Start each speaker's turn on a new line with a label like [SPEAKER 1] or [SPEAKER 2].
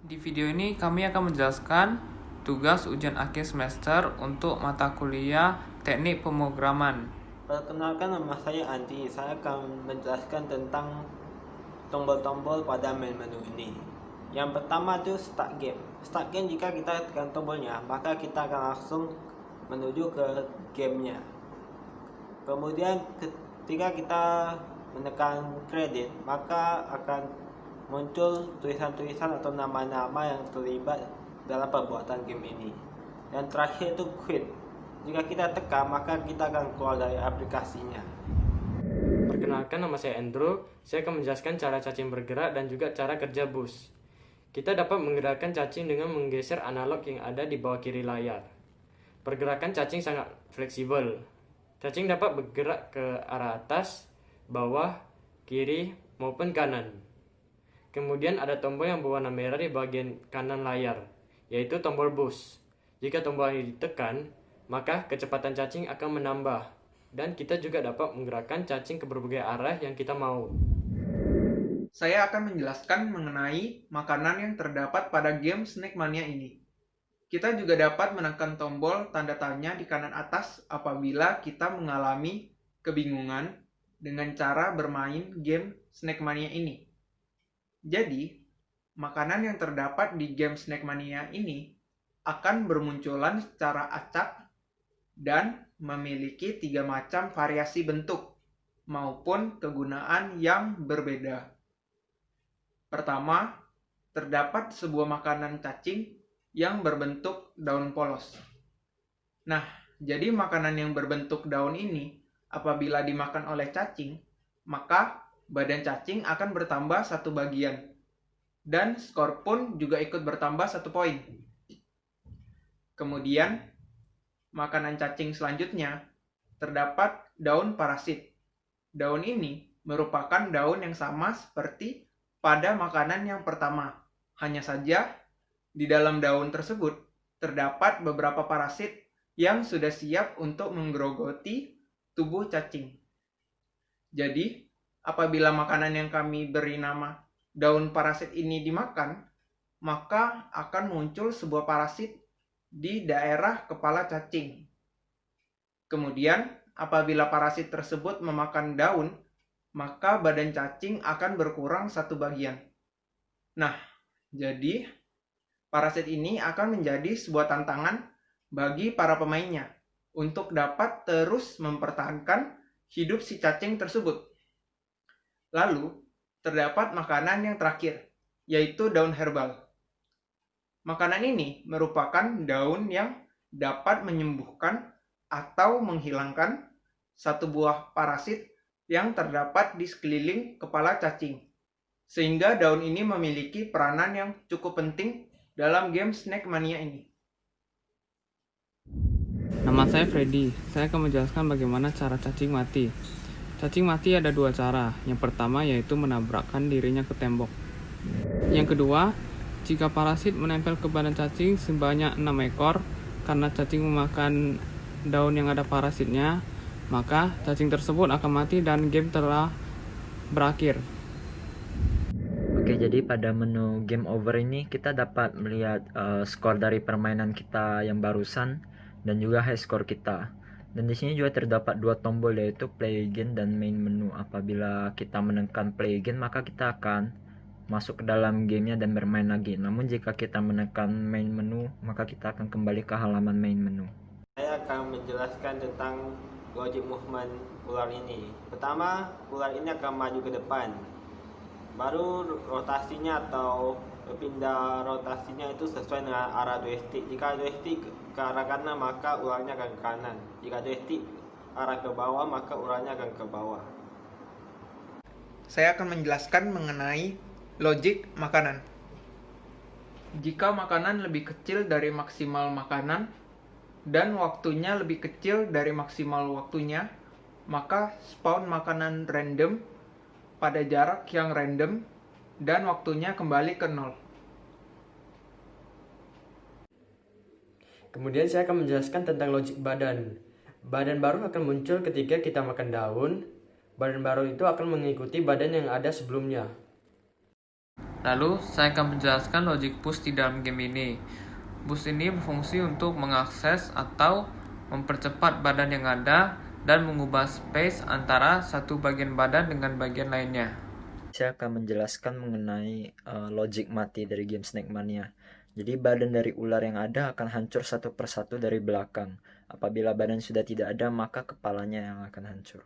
[SPEAKER 1] Di video ini kami akan menjelaskan tugas ujian akhir semester untuk mata kuliah Teknik Pemrograman.
[SPEAKER 2] Perkenalkan, nama saya Andi. Saya akan menjelaskan tentang tombol-tombol pada main menu ini. Yang pertama itu start game. Start game, jika kita tekan tombolnya, maka kita akan langsung menuju ke gamenya. Kemudian ketika kita menekan kredit, maka akan muncul tulisan-tulisan atau nama-nama yang terlibat dalam perbuatan game ini. Yang terakhir itu quit. Jika kita tekan, maka kita akan keluar dari aplikasinya.
[SPEAKER 3] Perkenalkan, nama saya Andrew. Saya akan menjelaskan cara cacing bergerak dan juga cara kerja bus. Kita dapat menggerakkan cacing dengan menggeser analog yang ada di bawah kiri layar. Pergerakan cacing sangat fleksibel. Cacing dapat bergerak ke arah atas, bawah, kiri, maupun kanan. Kemudian ada tombol yang berwarna merah di bagian kanan layar, yaitu tombol bus. Jika tombol ini ditekan, maka kecepatan cacing akan menambah, dan kita juga dapat menggerakkan cacing ke berbagai arah yang kita mau.
[SPEAKER 1] Saya akan menjelaskan mengenai makanan yang terdapat pada game Snack Mania ini. Kita juga dapat menekan tombol tanda tanya di kanan atas apabila kita mengalami kebingungan dengan cara bermain game Snack Mania ini. Jadi, makanan yang terdapat di game Snack Mania ini akan bermunculan secara acak dan memiliki 3 macam variasi bentuk maupun kegunaan yang berbeda. Pertama, terdapat sebuah makanan cacing yang berbentuk daun polos. Nah, jadi makanan yang berbentuk daun ini apabila dimakan oleh cacing, maka badan cacing akan bertambah 1 bagian. Dan skor pun juga ikut bertambah 1 poin. Kemudian, makanan cacing selanjutnya terdapat daun parasit. Daun ini merupakan daun yang sama seperti pada makanan yang pertama. Hanya saja di dalam daun tersebut terdapat beberapa parasit yang sudah siap untuk menggerogoti tubuh cacing. Jadi, apabila makanan yang kami beri nama daun parasit ini dimakan, maka akan muncul sebuah parasit di daerah kepala cacing. Kemudian, apabila parasit tersebut memakan daun, maka badan cacing akan berkurang 1 bagian. Nah, jadi parasit ini akan menjadi sebuah tantangan bagi para pemainnya untuk dapat terus mempertahankan hidup si cacing tersebut. Lalu, terdapat makanan yang terakhir, yaitu daun herbal. Makanan ini merupakan daun yang dapat menyembuhkan atau menghilangkan satu buah parasit yang terdapat di sekeliling kepala cacing. Sehingga daun ini memiliki peranan yang cukup penting dalam game Snack Mania ini.
[SPEAKER 4] Nama saya Freddy. Saya akan menjelaskan bagaimana cara cacing mati. Cacing mati ada 2 cara. Yang pertama yaitu menabrakkan dirinya ke tembok. Yang kedua, jika parasit menempel ke badan cacing sebanyak 6 ekor karena cacing memakan daun yang ada parasitnya, maka cacing tersebut akan mati dan game telah berakhir.
[SPEAKER 5] Oke, jadi pada menu game over ini kita dapat melihat skor dari permainan kita yang barusan dan juga high score kita. Dan di sini juga terdapat 2 tombol, yaitu play again dan main menu. Apabila kita menekan play again, maka kita akan masuk ke dalam gamenya dan bermain lagi. Namun jika kita menekan main menu, maka kita akan kembali ke halaman main menu.
[SPEAKER 2] Saya akan menjelaskan tentang logic movement ular ini. Pertama, ular ini akan maju ke depan. Baru rotasinya atau pindah rotasinya itu sesuai dengan arah joystick. Jika joystick ke arah kanan, maka ularnya akan ke kanan. Jika joystick arah ke bawah, maka ularnya akan ke bawah.
[SPEAKER 1] Saya akan menjelaskan mengenai logik makanan. Jika makanan lebih kecil dari maksimal makanan dan waktunya lebih kecil dari maksimal waktunya, maka spawn makanan random pada jarak yang random dan waktunya kembali ke 0.
[SPEAKER 3] Kemudian saya akan menjelaskan tentang logik badan. Badan baru akan muncul ketika kita makan daun. Badan baru itu akan mengikuti badan yang ada sebelumnya.
[SPEAKER 4] Lalu, saya akan menjelaskan logic push di dalam game ini. Boost ini berfungsi untuk mengakses atau mempercepat badan yang ada dan mengubah space antara satu bagian badan dengan bagian lainnya.
[SPEAKER 5] Saya akan menjelaskan mengenai logic mati dari game Snake Mania. Jadi badan dari ular yang ada akan hancur satu persatu dari belakang. Apabila badan sudah tidak ada, maka kepalanya yang akan hancur.